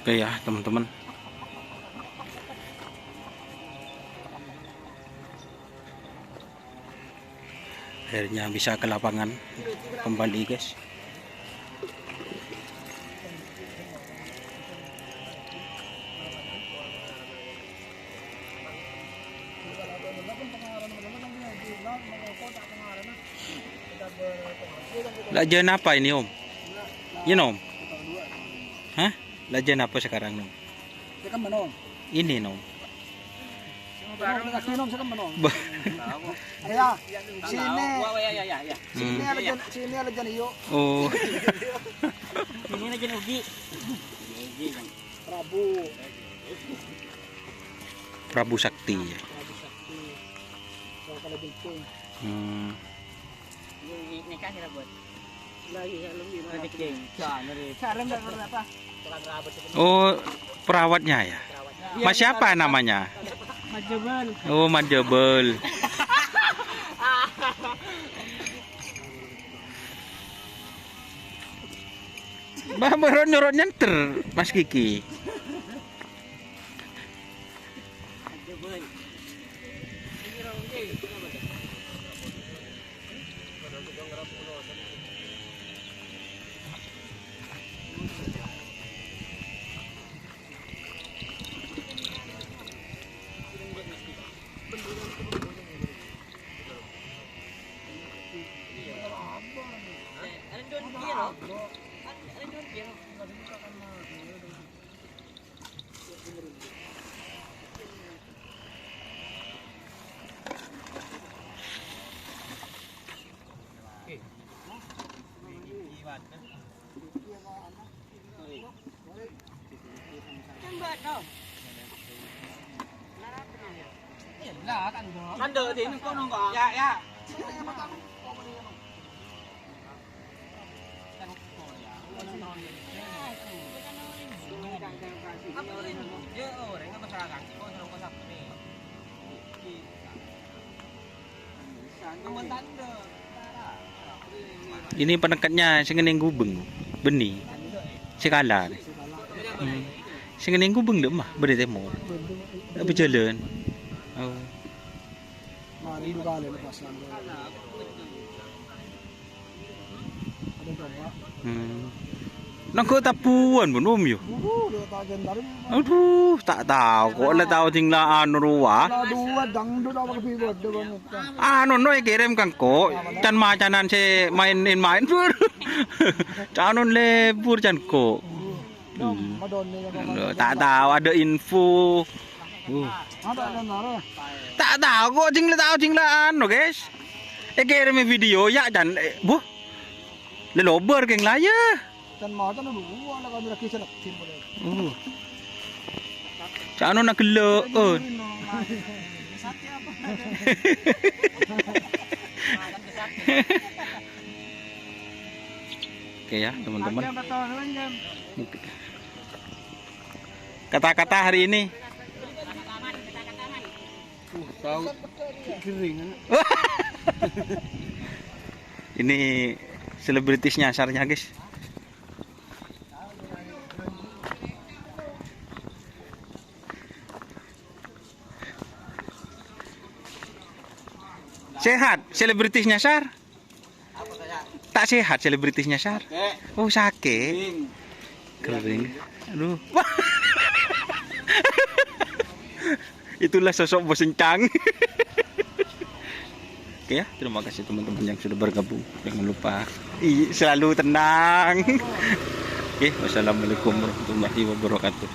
Oke ya teman-teman, akhirnya bisa ke lapangan kembali guys. Lajen apa ini om? Ini om? Hah? Lajen apa sekarang om? Ini om? Ya, sini lajan iyo. Oh. Ini lajan ugi. Prabu Sakti ya. Nikah nila buat. Lagi helm di apa? Oh, perawatnya ya. Mas siapa namanya? Majebel. Oh, Majebel. Bah, nyorot nyenter, Mas Kiki. Kan đợi thì nó có nó gọi. Dạ dạ. Ini penekatnya sengening gubeng, beni, sekala. Sengening gubeng deh mah, beri temo, tapi jalan. Oh. Nangko tapuan pun om yo. Aduh, tak tahu kok lah tahu tinggal anu ruah. Anu noi kirim kan kok, can macanan se mainin main pur. Canon lebur can kok. Tak tahu ada info. Tak tahu kok tinggal anu guys. Kirim video ya can bu. Lelober keng laya. Cano nak leun. Oke ya teman-teman. Kata-kata hari ini. Ini selebritis nyasarnya guys. Sehat selebritis nyasar? Tak sehat selebritis nyasar? Oh sakit. Kering. Aduh. Itulah sosok bos encang. Oke ya, terima kasih teman-teman yang sudah bergabung. Jangan lupa selalu tenang. Oke, wassalamualaikum warahmatullahi wabarakatuh.